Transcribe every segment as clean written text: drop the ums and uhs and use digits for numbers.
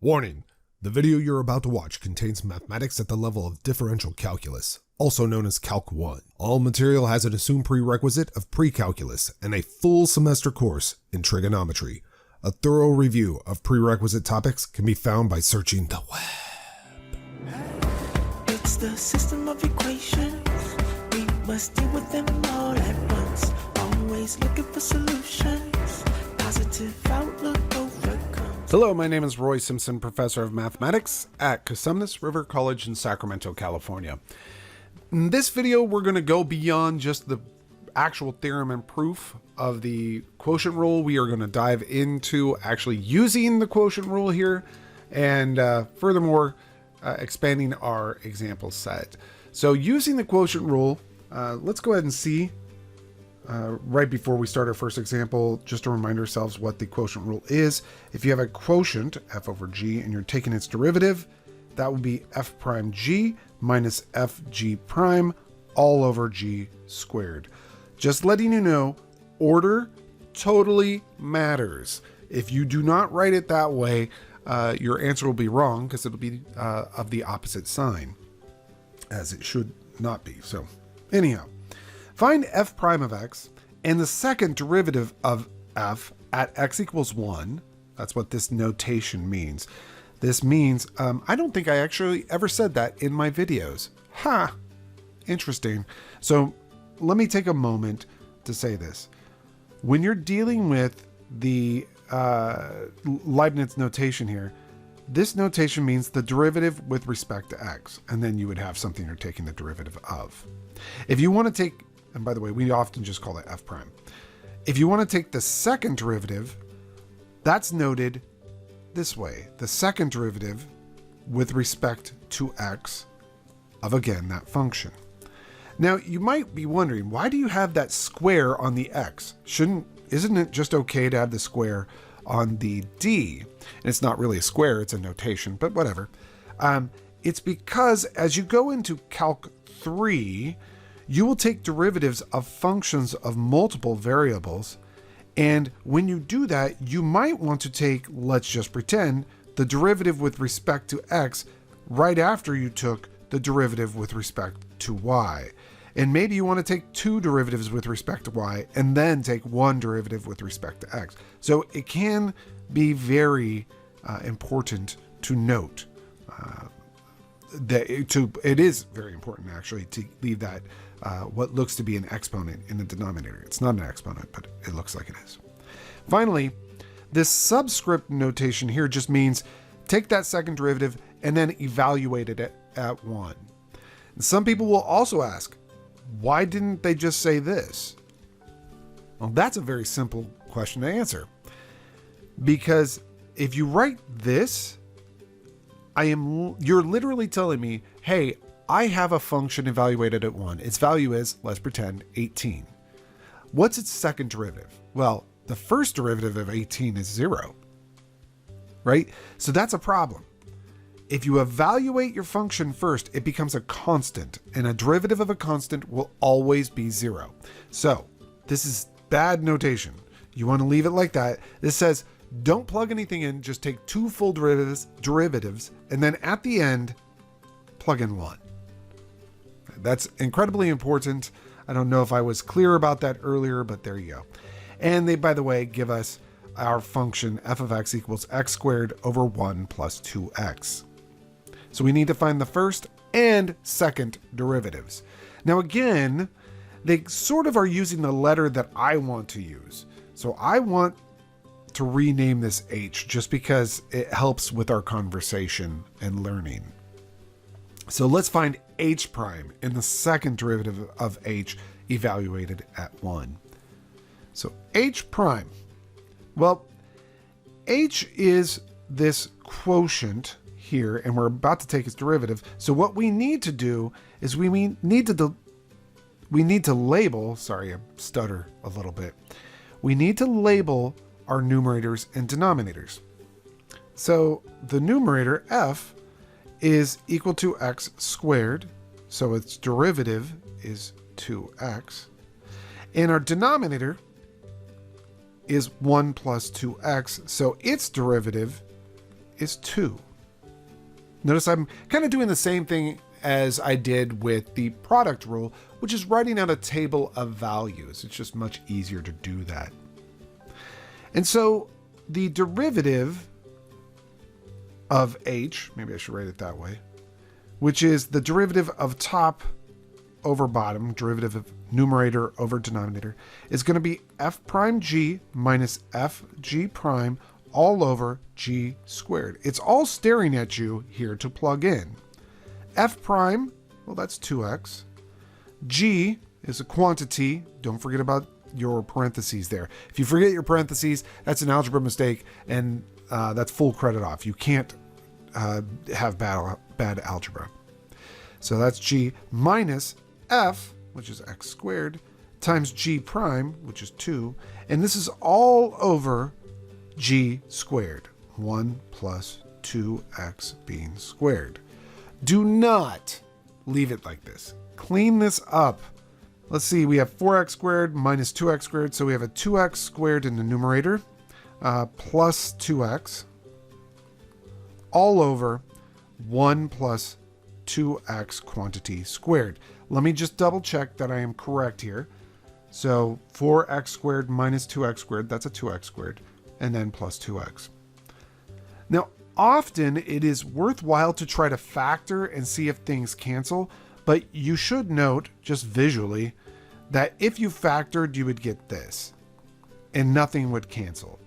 Warning, the video you're about to watch contains mathematics at the level of differential calculus, also known as Calc 1. All material has an assumed prerequisite of pre-calculus and a full semester course in trigonometry. A thorough review of prerequisite topics can be found by searching the web. It's the system of equations. We must deal with them all at once. Always looking for solutions. Positive outlook overcomes. Hello, my name is Roy Simpson, professor of mathematics at Cosumnes River College in Sacramento, California. In this video, we're going to go beyond just the actual theorem and proof of the quotient rule. We are going to dive into actually using the quotient rule here and furthermore expanding our example set. So using the quotient rule, let's go ahead and see right before we start our first example, just to remind ourselves what the quotient rule is. If you have a quotient, f over g, and you're taking its derivative, that would be f prime g minus fg prime all over g squared. Just letting you know, order totally matters. If you do not write it that way, your answer will be wrong because it'll be of the opposite sign, as it should not be. So anyhow, find f prime of x and the second derivative of f at x equals 1. That's what this notation means. This means, I don't think I actually ever said that in my videos. Ha! Interesting. So let me take a moment to say this. When you're dealing with the Leibniz notation here, this notation means the derivative with respect to x, and then you would have something you're taking the derivative of. If you want to take, and by the way, we often just call it f prime. If you want to take the second derivative, that's noted this way. The second derivative with respect to x of, again, that function. Now, you might be wondering, why do you have that square on the x? Isn't it just okay to have the square on the d? And it's not really a square, it's a notation, but whatever. It's because as you go into Calc 3, you will take derivatives of functions of multiple variables. And when you do that, you might want to take, let's just pretend, the derivative with respect to x right after you took the derivative with respect to y. And maybe you want to take two derivatives with respect to y and then take one derivative with respect to x. So it can be very important to note it is very important actually to leave that what looks to be an exponent in the denominator. It's not an exponent, but it looks like it is. Finally, this subscript notation here just means take that second derivative and then evaluate it at 1. And some people will also ask, why didn't they just say this? Well, that's a very simple question to answer. Because if you write this, you're literally telling me, hey, I have a function evaluated at 1. Its value is, let's pretend, 18. What's its second derivative? Well, the first derivative of 18 is 0, right? So that's a problem. If you evaluate your function first, it becomes a constant, and a derivative of a constant will always be 0. So this is bad notation. You want to leave it like that. This says, don't plug anything in, just take two full derivatives, and then at the end, plug in 1. That's incredibly important. I don't know if I was clear about that earlier, but there you go. And they, by the way, give us our function f of x equals x squared over 1 plus 2x. So we need to find the first and second derivatives. Now again, they sort of are using the letter that I want to use. So I want to rename this h just because it helps with our conversation and learning. So let's find h prime and the second derivative of h evaluated at 1. So h prime, well, h is this quotient here, and we're about to take its derivative. So what we need to do is we need to label, sorry, I stutter a little bit. We need to label our numerators and denominators. So the numerator f is equal to x squared, so its derivative is 2x. And our denominator is 1 plus 2x, so its derivative is 2. Notice I'm kind of doing the same thing as I did with the product rule, which is writing out a table of values. It's just much easier to do that. And so the derivative of h, maybe I should write it that way, which is the derivative of top over bottom, derivative of numerator over denominator, is going to be f prime g minus f g prime all over g squared. It's all staring at you here to plug in. F prime, well, that's 2x. G is a quantity. Don't forget about your parentheses there. If you forget your parentheses, that's an algebra mistake, and that's full credit off. You can't have bad algebra. So that's g minus f, which is x squared, times g prime, which is 2, and this is all over g squared, 1 plus 2x being squared. Do not leave it like this. Clean this up. Let's see, we have 4x squared minus 2x squared, so we have a 2x squared in the numerator, plus 2x, all over 1 plus 2x quantity squared. Let me just double check that I am correct here. So 4x squared minus 2x squared, that's a 2x squared, and then plus 2x. Now, often it is worthwhile to try to factor and see if things cancel, but you should note, just visually, that if you factored, you would get this, and nothing would cancel.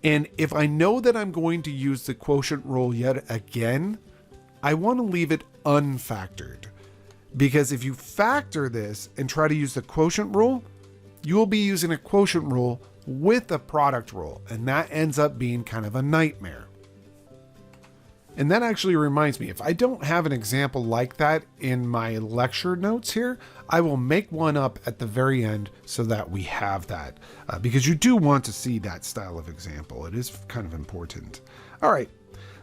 And if I know that I'm going to use the quotient rule yet again, I want to leave it unfactored. Because if you factor this and try to use the quotient rule, you will be using a quotient rule with a product rule, and that ends up being kind of a nightmare. And that actually reminds me, if I don't have an example like that in my lecture notes here, I will make one up at the very end so that we have that, because you do want to see that style of example. It is kind of important. All right,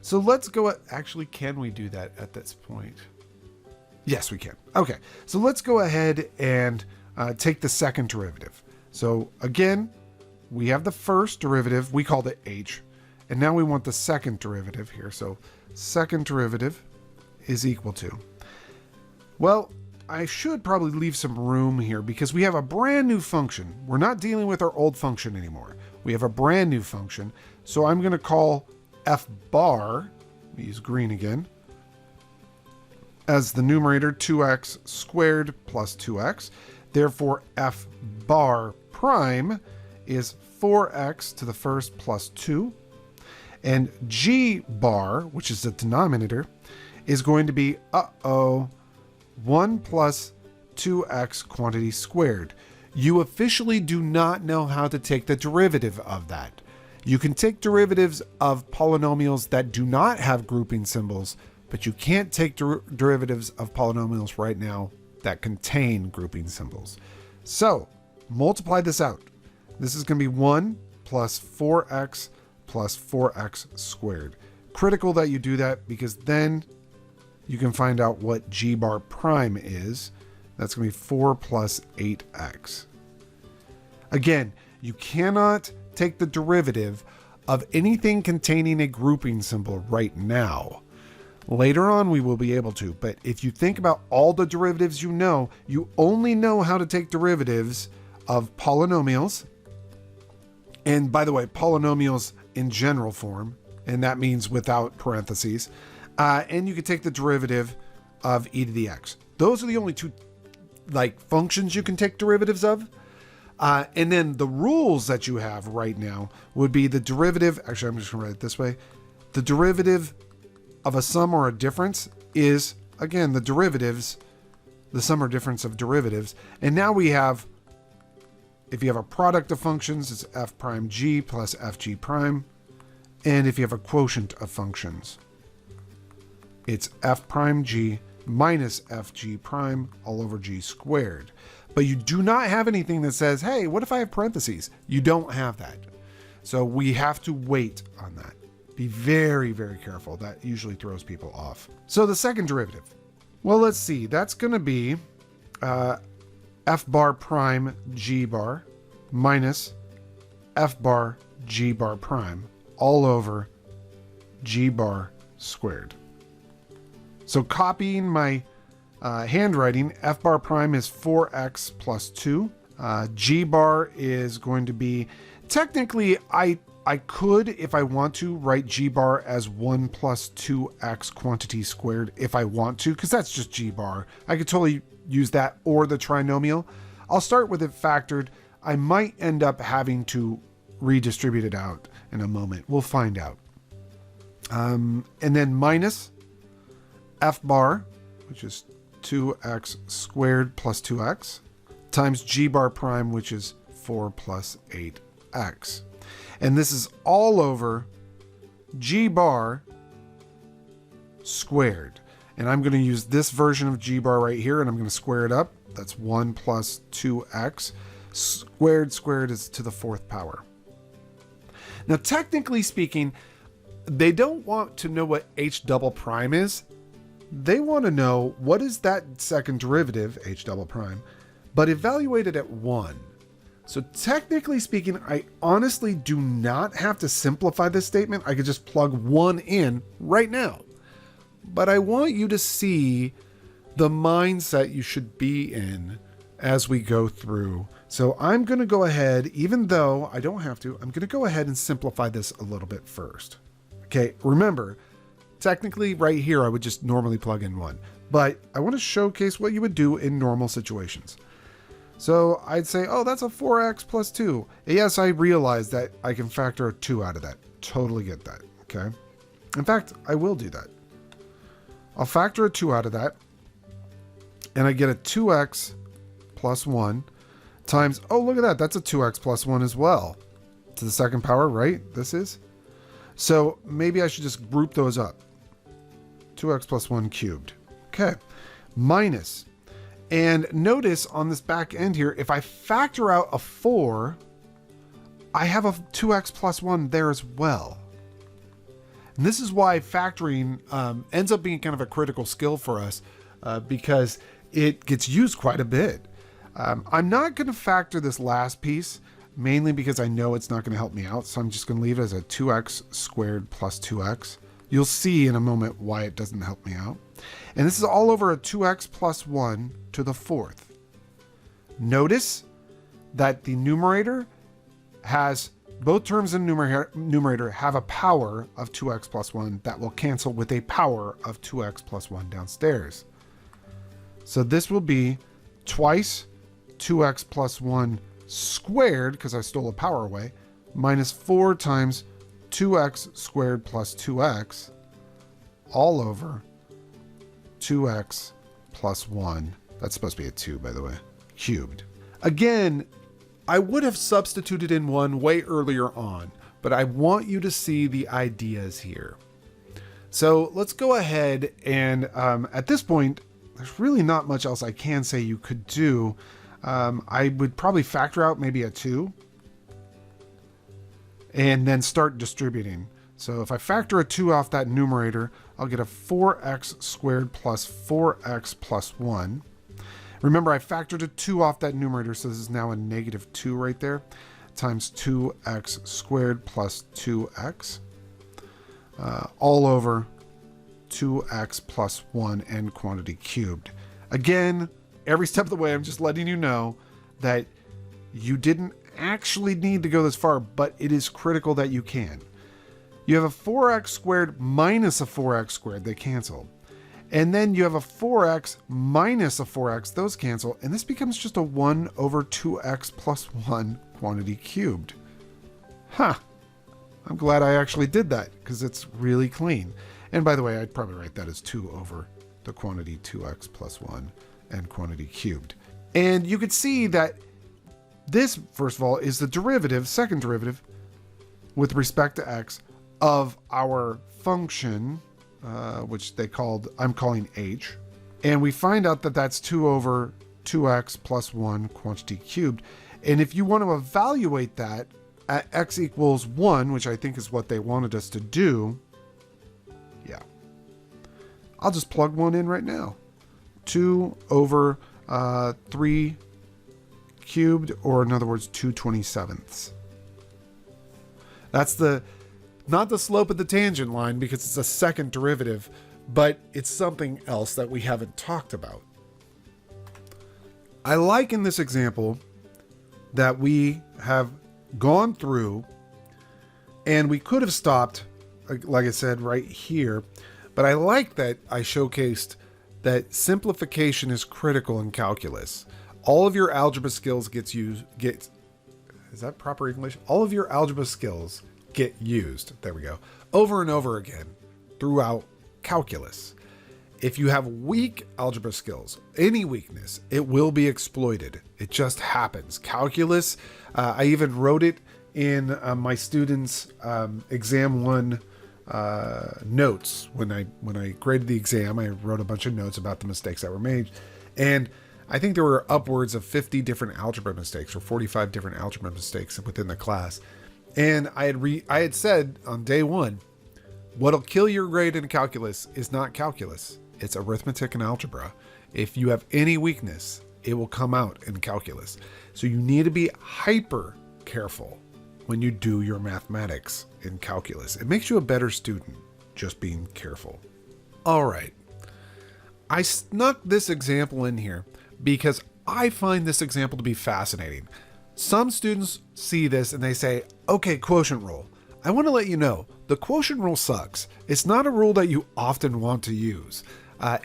so let's go. Actually, can we do that at this point? Yes, we can. Okay, so let's go ahead and take the second derivative. So again, we have the first derivative, we called it h, and now we want the second derivative here. So second derivative is equal to, well, I should probably leave some room here because we have a brand new function. We're not dealing with our old function anymore. We have a brand new function. So I'm going to call f bar, we use green again, as the numerator 2x squared plus 2x. Therefore, f bar prime is 4x to the first plus 2. And g bar, which is the denominator, is going to be, 1 plus 2x quantity squared. You officially do not know how to take the derivative of that. You can take derivatives of polynomials that do not have grouping symbols, but you can't take derivatives of polynomials right now that contain grouping symbols. So multiply this out. This is going to be 1 plus 4x plus 4x squared. Critical that you do that because then you can find out what g bar prime is. That's going to be 4 plus 8x. Again, you cannot take the derivative of anything containing a grouping symbol right now. Later on, we will be able to, but if you think about all the derivatives you only know how to take derivatives of polynomials. And by the way, polynomials in general form, and that means without parentheses. And you can take the derivative of e to the x. Those are the only two functions you can take derivatives of. And then the rules that you have right now would be the derivative. Actually, I'm just going to write it this way. The derivative of a sum or a difference is, again, the derivatives, the sum or difference of derivatives. And now we have, if you have a product of functions, it's f prime g plus fg prime. And if you have a quotient of functions, it's f prime g minus fg prime all over g squared. But you do not have anything that says, hey, what if I have parentheses? You don't have that. So we have to wait on that. Be very, very careful. That usually throws people off. So the second derivative, well, let's see. That's going to be f bar prime g bar minus f bar g bar prime all over g bar squared. So copying my handwriting, f bar prime is 4x plus 2. G bar is going to be, technically I could, if I want to, write g bar as 1 plus 2x quantity squared if I want to, because that's just g bar. I could totally use that, or the trinomial. I'll start with it factored. I might end up having to redistribute it out in a moment. We'll find out. And then minus f bar, which is 2x squared plus 2x, times g bar prime, which is 4 plus 8x. And this is all over g bar squared. And I'm going to use this version of g bar right here, and I'm going to square it up. That's 1 plus 2x. Squared is to the 4th power. Now, technically speaking, they don't want to know what h double prime is. They want to know what is that second derivative, h double prime, but evaluated at 1. So technically speaking, I honestly do not have to simplify this statement. I could just plug 1 in right now. But I want you to see the mindset you should be in as we go through. So I'm going to go ahead, even though I don't have to, I'm going to go ahead and simplify this a little bit first. Okay, remember, technically right here, I would just normally plug in 1, but I want to showcase what you would do in normal situations. So I'd say, oh, that's a 4x plus 2. Yes, I realize that I can factor a 2 out of that. Totally get that, okay? In fact, I will do that. I'll factor a 2 out of that, and I get a 2x plus 1 times, oh, look at that. That's a 2x plus 1 as well. To the second power, right? This is. So maybe I should just group those up. 2x plus 1 cubed. Okay. Minus. And notice on this back end here, if I factor out a 4, I have a 2x plus 1 there as well. And this is why factoring ends up being kind of a critical skill for us because it gets used quite a bit. I'm not going to factor this last piece, mainly because I know it's not going to help me out. So I'm just going to leave it as a 2x squared plus 2x. You'll see in a moment why it doesn't help me out. And this is all over a 2x plus 1 to the 4th. Notice that the numerator has, both terms in numerator have a power of 2x plus 1 that will cancel with a power of 2x plus 1 downstairs. So this will be twice 2x plus 1 squared, because I stole a power away, minus 4 times 2x squared plus 2x, all over 2x plus 1. That's supposed to be a 2, by the way, cubed. Again, I would have substituted in 1 way earlier on, but I want you to see the ideas here. So let's go ahead and at this point, there's really not much else I can say you could do. I would probably factor out maybe a 2 and then start distributing. So if I factor a 2 off that numerator, I'll get a 4x squared plus 4x plus 1. Remember, I factored a 2 off that numerator, so this is now a negative 2 right there, times 2x squared plus 2x, all over 2x plus 1 and quantity cubed. Again, every step of the way, I'm just letting you know that you didn't actually need to go this far, but it is critical that you can. You have a 4x squared minus a 4x squared. They cancel. And then you have a 4x minus a 4x. Those cancel. And this becomes just a 1 over 2x plus 1 quantity cubed. Huh. I'm glad I actually did that because it's really clean. And by the way, I'd probably write that as 2 over the quantity 2x plus 1 and quantity cubed. And you could see that this, first of all, is the derivative, second derivative, with respect to x of our function, which I'm calling h. And we find out that that's 2 over 2x plus 1 quantity cubed. And if you want to evaluate that at x equals 1, which I think is what they wanted us to do, yeah, I'll just plug 1 in right now. 2 over 3 cubed, or in other words, 2/27. That's the Not the slope of the tangent line because it's a second derivative, but it's something else that we haven't talked about. I like in this example that we have gone through and we could have stopped, like I said, right here, but I like that I showcased that simplification is critical in calculus. All of your algebra skills is that proper English? All of your algebra skills get used, there we go, over and over again throughout calculus. If you have weak algebra skills, any weakness, it will be exploited. It just happens. Calculus, I even wrote it in my students' exam 1 notes. When I graded the exam, I wrote a bunch of notes about the mistakes that were made. And I think there were upwards of 50 different algebra mistakes or 45 different algebra mistakes within the class. And I had said on day 1, what'll kill your grade in calculus is not calculus. It's arithmetic and algebra. If you have any weakness, it will come out in calculus. So you need to be hyper careful when you do your mathematics in calculus. It makes you a better student, just being careful. All right. I snuck this example in here because I find this example to be fascinating. Some students see this and they say, okay, quotient rule. I want to let you know, the quotient rule sucks. It's not a rule that you often want to use.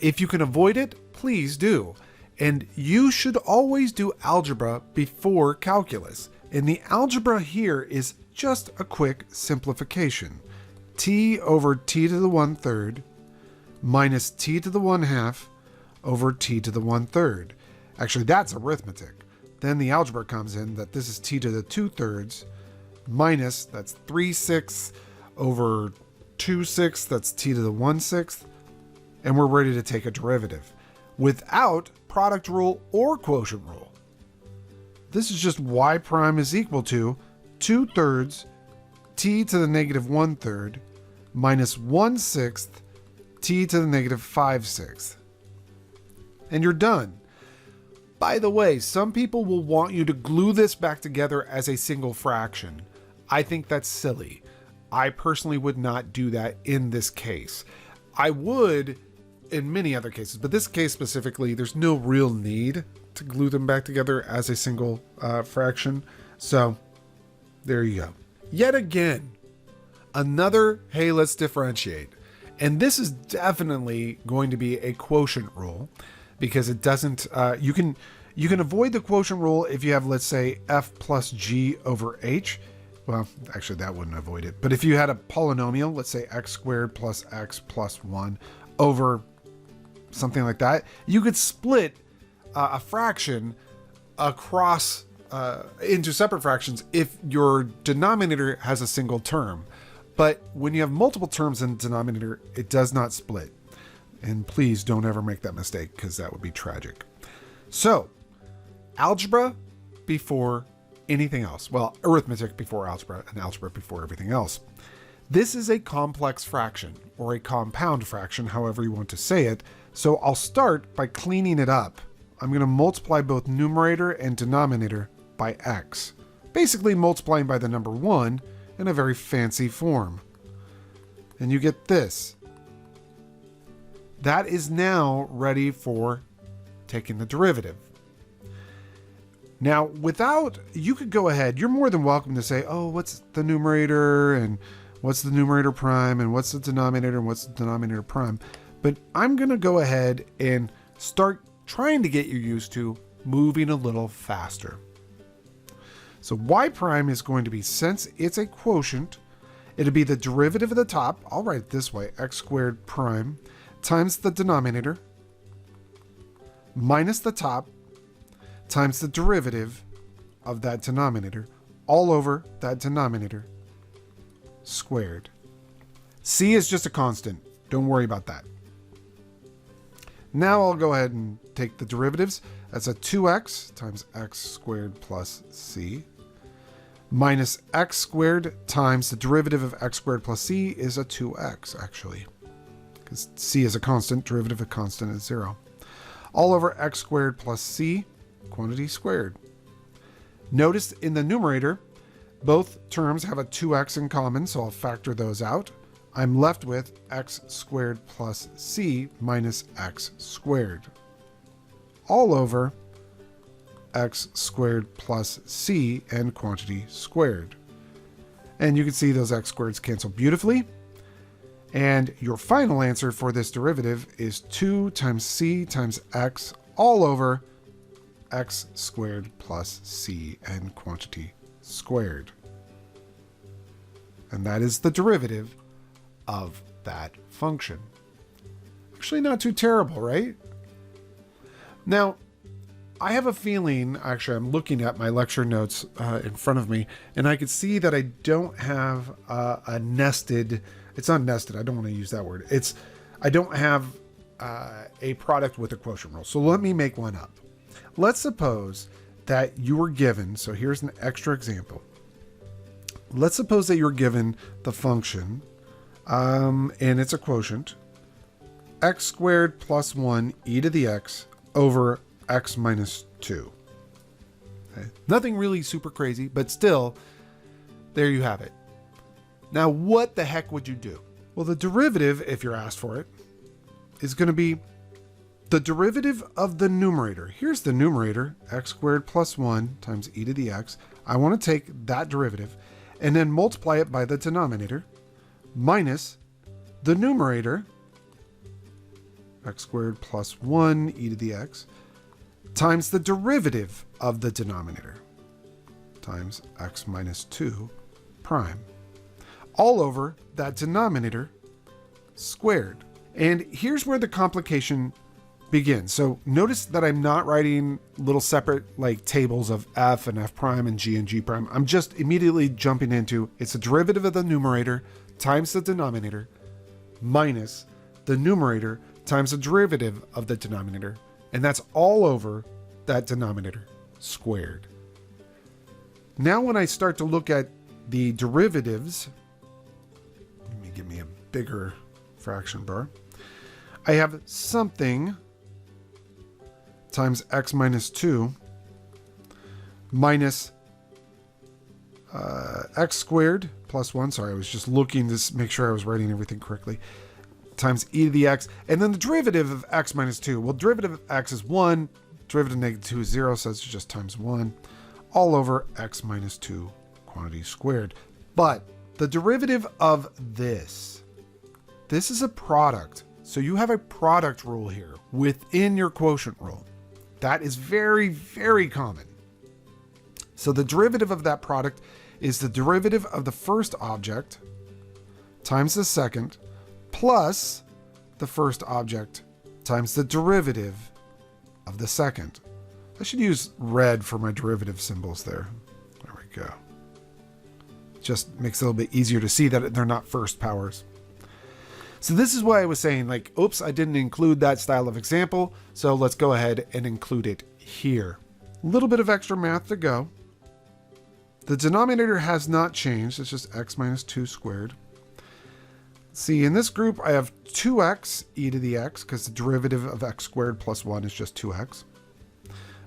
If you can avoid it, please do. And you should always do algebra before calculus. And the algebra here is just a quick simplification. T over t to the 1/3 minus t to the 1/2 over t to the 1/3. Actually, that's arithmetic. Then the algebra comes in that this is t to the 2/3 minus, that's 3/6 over 2/6, that's t to the 1/6. And we're ready to take a derivative without product rule or quotient rule. This is just y prime is equal to 2/3 t to the negative 1/3 minus 1/6 t to the negative 5/6. And you're done. By the way, some people will want you to glue this back together as a single fraction. I think that's silly. I personally would not do that in this case. I would in many other cases, but this case specifically, there's no real need to glue them back together as a single fraction. So there you go. Yet again, another, hey, let's differentiate. And this is definitely going to be a quotient rule because it doesn't, you can avoid the quotient rule if you have, let's say, f plus g over h. Well, actually that wouldn't avoid it. But if you had a polynomial, let's say x squared plus x plus 1 over something like that, you could split a fraction across into separate fractions if your denominator has a single term. But when you have multiple terms in the denominator, it does not split. And please don't ever make that mistake because that would be tragic. So, algebra before anything else. Well, arithmetic before algebra and algebra before everything else. This is a complex fraction or a compound fraction, however you want to say it. So I'll start by cleaning it up. I'm going to multiply both numerator and denominator by x, basically multiplying by the number 1 in a very fancy form. And you get this. That is now ready for taking the derivative. Now, you could go ahead, you're more than welcome to say, oh, what's the numerator and what's the numerator prime and what's the denominator and what's the denominator prime. But I'm going to go ahead and start trying to get you used to moving a little faster. So y prime is going to be, since it's a quotient, it'll be the derivative of the top. I'll write it this way, x squared prime times the denominator minus the top times the derivative of that denominator all over that denominator squared. C is just a constant. Don't worry about that. Now I'll go ahead and take the derivatives. That's a 2x times x squared plus c minus x squared times the derivative of x squared plus c is a 2x, actually. Because c is a constant, derivative of constant is 0. All over x squared plus c, quantity squared. Notice in the numerator, Both terms have a 2x in common, so I'll factor those out. I'm left with x squared plus c minus x squared, all over x squared plus c and quantity squared. And you can see those x squareds cancel beautifully. And your final answer for this derivative is 2 times c times x all over x squared plus c and quantity squared. And that is the derivative of that function. Actually not too terrible, right? Now, I have a feeling, actually I'm looking at my lecture notes in front of me, and I could see that I don't have a nested, it's not nested, I don't want to use that word. I don't have a product with a quotient rule. So let me make one up. Let's suppose that you were given, so here's an extra example. Let's suppose that you're given the function, and it's a quotient, x squared plus 1 e to the x over x minus 2. Okay. Nothing really super crazy, but still, there you have it. Now, what the heck would you do? Well, the derivative, if you're asked for it, is going to be the derivative of the numerator. Here's the numerator, x squared plus 1 times e to the x. I want to take that derivative and then multiply it by the denominator minus the numerator, x squared plus 1 e to the x, times the derivative of the denominator, times x minus 2 prime, all over that denominator squared. And here's where the complication begins. So notice that I'm not writing little separate like tables of f and f prime and g prime. I'm just immediately jumping into it's a derivative of the numerator times the denominator minus the numerator times the derivative of the denominator. And that's all over that denominator squared. Now when I start to look at the derivatives, let me give me a bigger fraction bar. I have something times x minus 2 minus x squared plus 1. Sorry, I was just looking to make sure I was writing everything correctly. Times e to the x. And then the derivative of x minus 2. Well, derivative of x is 1. Derivative of negative 2 is 0, so it's just times 1. All over x minus 2 quantity squared. But the derivative of this is a product. So you have a product rule here within your quotient rule. That is very, very common. So the derivative of that product is the derivative of the first object times the second plus the first object times the derivative of the second. I should use red for my derivative symbols there. There we go. Just makes it a little bit easier to see that they're not first powers. So this is why I was saying, like, oops, I didn't include that style of example. So let's go ahead and include it here. A little bit of extra math to go. The denominator has not changed. It's just x minus 2 squared. See, in this group, I have 2x e to the x, because the derivative of x squared plus 1 is just 2x,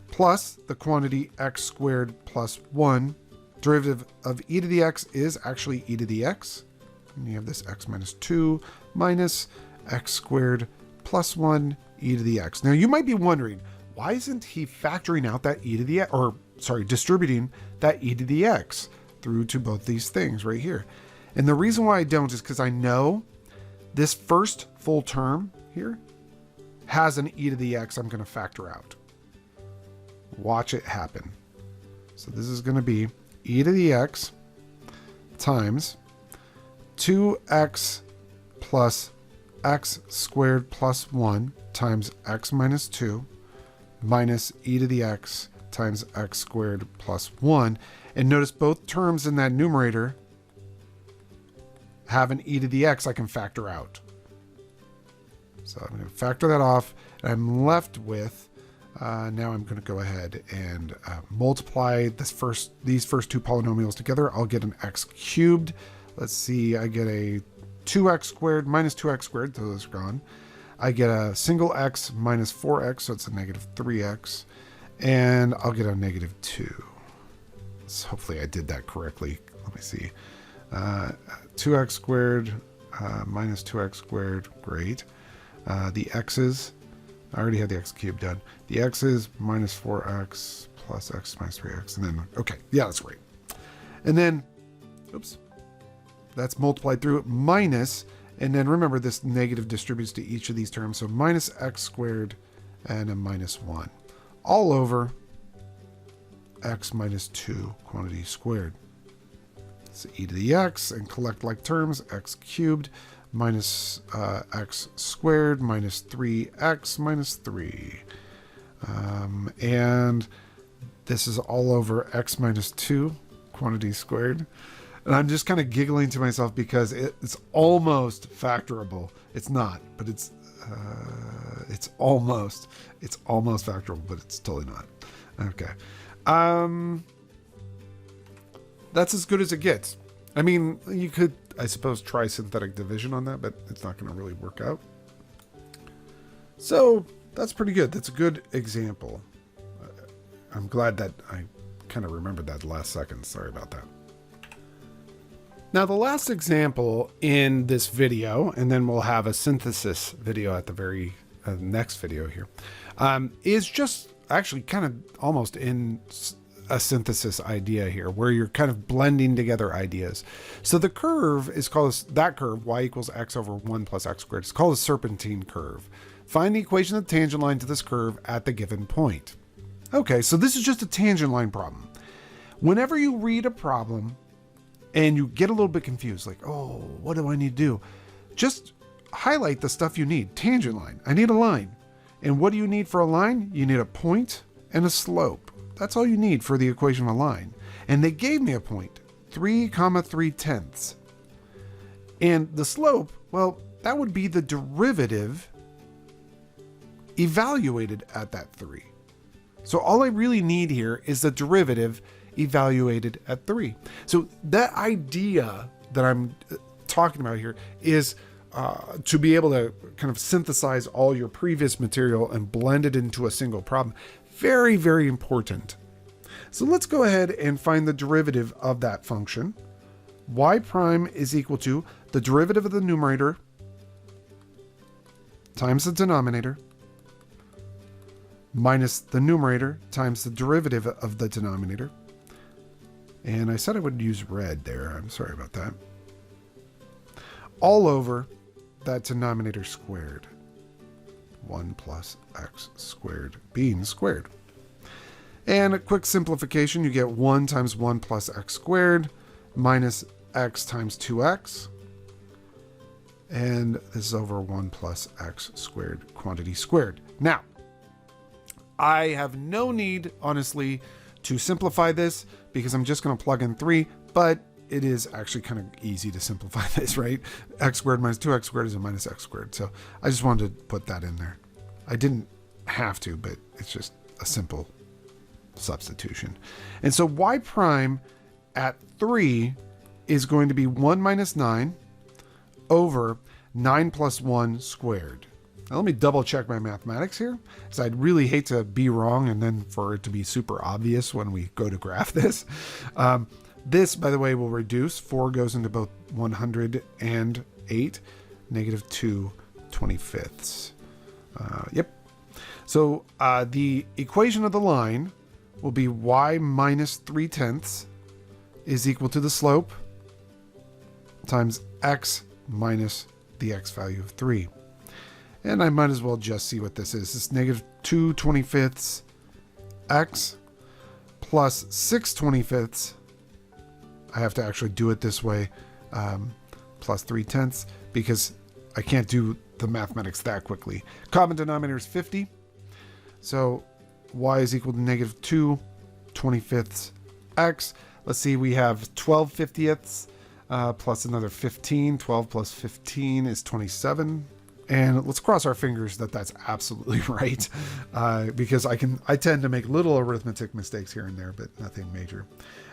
plus the quantity x squared plus 1. Derivative of e to the x is actually e to the x. And you have this x minus 2 minus x squared plus 1 e to the x. Now, you might be wondering, why isn't he factoring out that e to the x, or sorry, distributing that e to the x through to both these things right here? And the reason why I don't is because I know this first full term here has an e to the x I'm going to factor out. Watch it happen. So this is going to be e to the x times 2x plus x squared plus 1 times x minus 2 minus e to the x times x squared plus 1. And notice both terms in that numerator have an e to the x I can factor out. So I'm going to factor that off, and I'm left with, now I'm going to go ahead and multiply these first two polynomials together. I'll get an x cubed. Let's see, I get a 2x squared minus 2x squared, so those are gone. I get a single x minus 4x, so it's a negative 3x. And I'll get a negative 2. So hopefully I did that correctly. Let me see. 2x squared minus 2x squared. Great. The x's, I already had the x cubed done. The x's minus 4x plus x minus 3x. And then, okay, yeah, that's great. And then, oops, that's multiplied through it minus, and then remember this negative distributes to each of these terms. So minus x squared and a minus 1 all over x minus 2 quantity squared. So e to the x and collect like terms, x cubed minus x squared minus 3x minus 3. And this is all over x minus 2 quantity squared. And I'm just kind of giggling to myself because it's almost factorable. It's not, but it's almost factorable, but it's totally not. Okay. That's as good as it gets. I mean, you could, I suppose, try synthetic division on that, but it's not going to really work out. So that's pretty good. That's a good example. I'm glad that I kind of remembered that last second. Sorry about that. Now, the last example in this video, and then we'll have a synthesis video at the very next video here, is just actually kind of almost in a synthesis idea here, where you're kind of blending together ideas. So the curve is called, that curve, y equals x over 1 plus x squared, is called a serpentine curve. Find the equation of the tangent line to this curve at the given point. Okay, so this is just a tangent line problem. Whenever you read a problem and you get a little bit confused, like, oh, what do I need to do? Just highlight the stuff you need. Tangent line, I need a line. And what do you need for a line? You need a point and a slope. That's all you need for the equation of a line. And they gave me a point, 3,3/10. And the slope, well, that would be the derivative evaluated at that 3. So all I really need here is the derivative evaluated at 3. So that idea that I'm talking about here is to be able to kind of synthesize all your previous material and blend it into a single problem. Very, very important. So let's go ahead and find the derivative of that function. Y prime is equal to the derivative of the numerator times the denominator minus the numerator times the derivative of the denominator. And I said I would use red there. I'm sorry about that. All over that denominator squared. 1 plus x squared being squared. And a quick simplification, you get 1 times 1 plus x squared minus x times 2x. And this is over 1 plus x squared quantity squared. Now, I have no need, honestly, to simplify this because I'm just going to plug in 3, but it is actually kind of easy to simplify this, right? X squared minus 2x squared is a minus x squared. So I just wanted to put that in there. I didn't have to, but it's just a simple substitution. And so y prime at 3 is going to be 1 minus 9 over 9 plus 1 squared. Now let me double check my mathematics here, because I'd really hate to be wrong and then for it to be super obvious when we go to graph this. This, by the way, will reduce. 4 goes into both 108, negative 2/25. Yep. So the equation of the line will be y minus 3/10 is equal to the slope times x minus the x value of 3. And I might as well just see what this is. It's negative 2/25 x plus 6/25. I have to actually do it this way, plus 3/10, because I can't do the mathematics that quickly. Common denominator is 50. So y is equal to negative 2/25 x. Let's see, we have 12/50 plus another 15. 12 plus 15 is 27. And let's cross our fingers that that's absolutely right, because I tend to make little arithmetic mistakes here and there, but nothing major.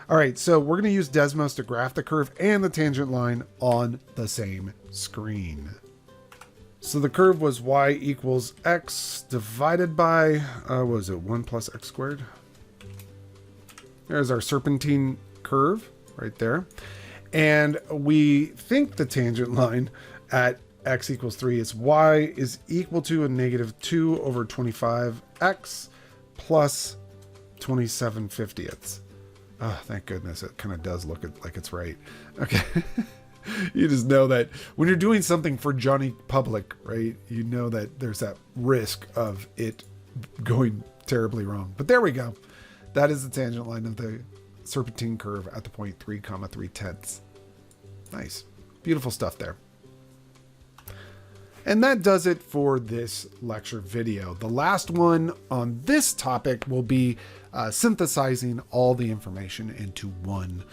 All right, so we're going to use Desmos to graph the curve and the tangent line on the same screen. So the curve was y equals x divided by, what was it, 1 plus x squared? There's our serpentine curve right there. And we think the tangent line at x equals 3 is y is equal to a negative 2 over 25x plus 27/50ths. Oh, thank goodness. It kind of does look like it's right. Okay. You just know that when you're doing something for Johnny Public, right, you know that there's that risk of it going terribly wrong. But there we go. That is the tangent line of the serpentine curve at the point 3,3/10. Nice. Beautiful stuff there. And that does it for this lecture video. The last one on this topic will be synthesizing all the information into one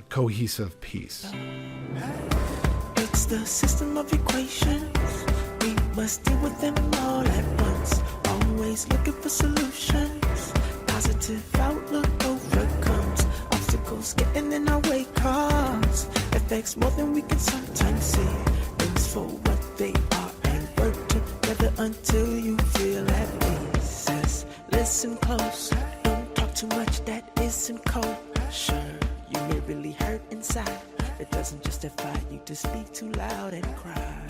cohesive piece. It's the system of equations. We must deal with them all at once. Always looking for solutions. Positive outlook overcomes obstacles getting in our way. Cause affects more than we can sometimes see. Things for what they are and work together until you feel at peace. Just listen close. Don't talk too much that isn't kosher. You may really hurt inside. It doesn't justify you to speak too loud and cry.